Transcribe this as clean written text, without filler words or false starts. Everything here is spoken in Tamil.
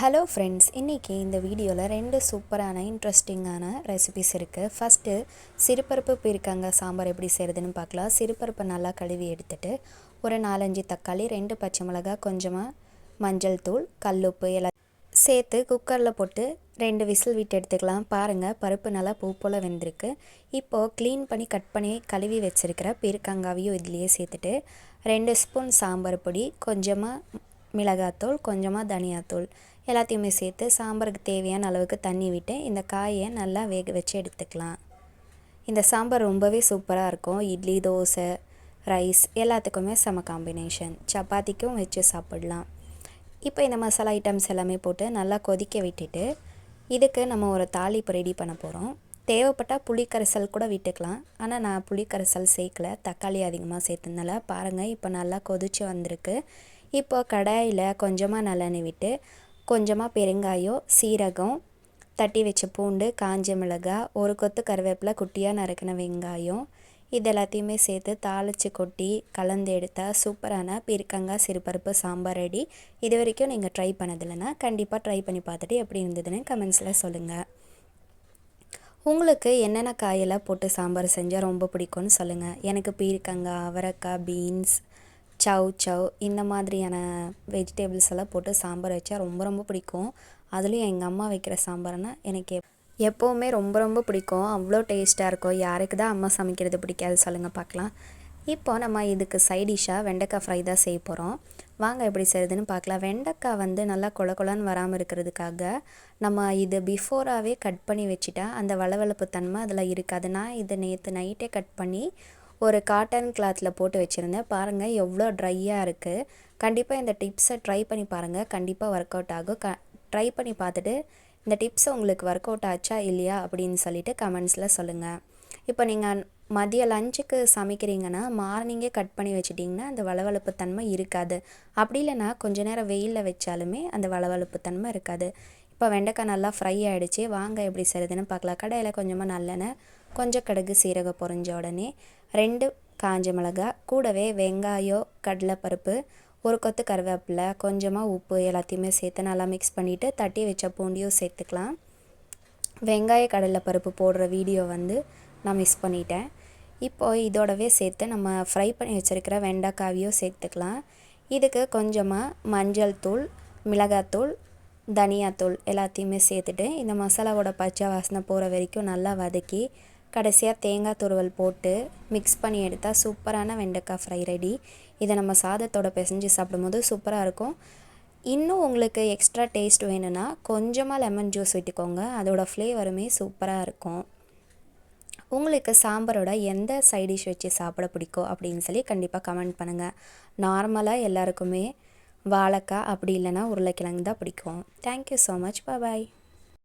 ஹலோ ஃப்ரெண்ட்ஸ், இன்றைக்கி இந்த வீடியோவில் 2 சூப்பரான இன்ட்ரெஸ்டிங்கான ரெசிபிஸ் இருக்குது. ஃபஸ்ட்டு சிறுபருப்பு பீர்க்கங்காய் சாம்பார் எப்படி செய்கிறதுன்னு பார்க்கலாம். சிறுபருப்பை நல்லா கழுவி எடுத்துகிட்டு ஒரு 4-5 தக்காளி, 2 பச்சை மிளகாய், கொஞ்சமாக மஞ்சள் தூள், கல்லுப்பு எல்லாம் சேர்த்து குக்கரில் போட்டு 2 விசில் விட்டு எடுத்துக்கலாம். பாருங்கள், பருப்பு நல்லா பூ போல் வெந்திருக்கு. இப்போது க்ளீன் பண்ணி கட் பண்ணி கழுவி வச்சுருக்கிற பீர்க்கங்காவையும் இதுலேயே சேர்த்துட்டு 2 ஸ்பூன் சாம்பார் பொடி, கொஞ்சமாக மிளகாத்தூள், கொஞ்சமாக தனியாத்தூள் எல்லாத்தையுமே சேர்த்து சாம்பாருக்கு தேவையான அளவுக்கு தண்ணி விட்டு இந்த காயை நல்லா வேக வச்சு எடுத்துக்கலாம். இந்த சாம்பார் ரொம்பவே சூப்பராக இருக்கும். இட்லி, தோசை, ரைஸ் எல்லாத்துக்குமே செம காம்பினேஷன். சப்பாத்திக்கும் வச்சு சாப்பிடலாம். இப்போ இந்த மசாலா ஐட்டம்ஸ் எல்லாமே போட்டு நல்லா கொதிக்க விட்டுட்டு இதுக்கு நம்ம ஒரு தாளிப்பு ரெடி பண்ண போகிறோம். தேவைப்பட்டால் புளிக்கரைசல் கூட விட்டுக்கலாம். ஆனால் நான் புளிக்கரைசல் சேர்க்கல, தக்காளி அதிகமாக சேர்த்ததுனால. பாருங்கள், இப்போ நல்லா கொதிச்சு வந்திருக்கு. இப்போ கடாயில் கொஞ்சமாக நல்லெண்ணெய் விட்டு கொஞ்சமாக பெருங்காயம், சீரகம், தட்டி வச்ச பூண்டு, காஞ்ச மிளகாய், ஒரு கொத்து கருவேப்பிலை, குட்டியாக நறுக்கின வெங்காயம் இது எல்லாத்தையுமே சேர்த்து தாளித்து கொட்டி கலந்து எடுத்தால் சூப்பரான பீர்க்கங்காய் சிறுபருப்பு சாம்பார் ரெடி. இது வரைக்கும் நீங்கள் ட்ரை பண்ணதில்லைன்னா கண்டிப்பாக ட்ரை பண்ணி பார்த்துட்டு எப்படி இருந்ததுன்னு கமெண்ட்ஸில் சொல்லுங்கள். உங்களுக்கு என்னென்ன காயெல்லாம் போட்டு சாம்பார் செஞ்சால் ரொம்ப பிடிக்கும்னு சொல்லுங்கள். எனக்கு பீர்க்கங்காய், அவரைக்காய், பீன்ஸ், சவ் இந்த மாதிரியான வெஜிடபிள்ஸ் எல்லாம் போட்டு சாம்பார் வச்சா ரொம்ப பிடிக்கும். அதுலேயும் எங்கள் அம்மா வைக்கிற சாம்பார்னால் எனக்கு எப்போவுமே ரொம்ப பிடிக்கும். அவ்வளோ டேஸ்ட்டாக இருக்கும். யாருக்கு தான் அம்மா சமைக்கிறது பிடிக்காது சொல்லுங்கள் பார்க்கலாம். இப்போ நம்ம இதுக்கு சைடிஷ்ஷாக வெண்டைக்காய் ஃப்ரை தான் செய்ய போகிறோம். வாங்க எப்படி செய்யுதுன்னு பார்க்கலாம். வெண்டைக்காய் நல்லா கொலன்னு வராமல் இருக்கிறதுக்காக நம்ம இது பிஃபோராகவே கட் பண்ணி வச்சுட்டா அந்த வளவளப்பு தன்மை அதில் இருக்காது. நான் இதை நேற்று நைட்டே கட் பண்ணி ஒரு காட்டன் கிளாத்தில் போட்டு வச்சுருந்தேன். பாருங்கள் எவ்வளோ ட்ரையாக இருக்குது. கண்டிப்பாக இந்த டிப்ஸை ட்ரை பண்ணி பாருங்கள். கண்டிப்பாக ஒர்க் அவுட் ஆகும். ட்ரை பண்ணி பார்த்துட்டு இந்த டிப்ஸ் உங்களுக்கு ஒர்க் அவுட் ஆச்சா இல்லையா அப்படின்னு சொல்லிவிட்டு கமெண்ட்ஸில் சொல்லுங்கள். இப்போ நீங்கள் மதிய லஞ்சுக்கு சமைக்கிறீங்கன்னா மார்னிங்கே கட் பண்ணி வச்சிட்டிங்கன்னா அந்த வளவளப்பு தன்மை இருக்காது. அப்படி இல்லைனா கொஞ்ச நேரம் வெயிலில் வச்சாலுமே அந்த வளவளப்பு தன்மை இருக்காது. இப்போ வெண்டைக்காய் நல்லா ஃப்ரை ஆகிடுச்சு. வாங்க எப்படி செய்கிறதுன்னு பார்க்கலாம். கடாயில் கொஞ்சமாக நல்லெண்ணெய், கொஞ்சம் கடுகு, சீரகம் பொரிஞ்ச உடனே 2 காஞ்ச மிளகாய், கூடவே வெங்காயம், கடலைப்பருப்பு, ஒரு கொத்து கருவேப்பிலை, கொஞ்சமாக உப்பு எல்லாத்தையுமே சேர்த்து நல்லா மிக்ஸ் பண்ணிவிட்டு தட்டி வச்ச பூண்டியும் சேர்த்துக்கலாம். வெங்காய கடலைப்பருப்பு போடுற வீடியோ நான் மிஸ் பண்ணிட்டேன். இப்போது இதோடவே சேர்த்து நம்ம ஃப்ரை பண்ணி வச்சுருக்கிற வெண்டைக்காவையும் சேர்த்துக்கலாம். இதுக்கு கொஞ்சமாக மஞ்சள் தூள், மிளகாத்தூள், தனியாத்தூள் எல்லாத்தையுமே சேர்த்துட்டு இந்த மசாலாவோட பச்சை வாசனை போகிற வரைக்கும் நல்லா வதக்கி கடைசியாக தேங்காய் துருவல் போட்டு மிக்ஸ் பண்ணி எடுத்தால் சூப்பரான வெண்டைக்காய் ஃப்ரை ரெடி. இதை நம்ம சாதத்தோட பிசைஞ்சு சாப்பிடும்போது சூப்பராக இருக்கும். இன்னும் உங்களுக்கு எக்ஸ்ட்ரா டேஸ்ட் வேணும்னா கொஞ்சமாக லெமன் ஜூஸ் விட்டுக்கோங்க. அதோடய ஃப்ளேவருமே சூப்பராக இருக்கும். உங்களுக்கு சாம்பாரோட எந்த சைட் டிஷ் வச்சு சாப்பிட பிடிக்கும் அப்படின்னு சொல்லி கண்டிப்பாக கமெண்ட் பண்ணுங்கள். நார்மலாக எல்லாருக்குமே வாழைக்காய் அப்படி இல்லைன்னா உருளைக்கிழங்கு தான் பிடிக்கும். Thank you so much. பாய்.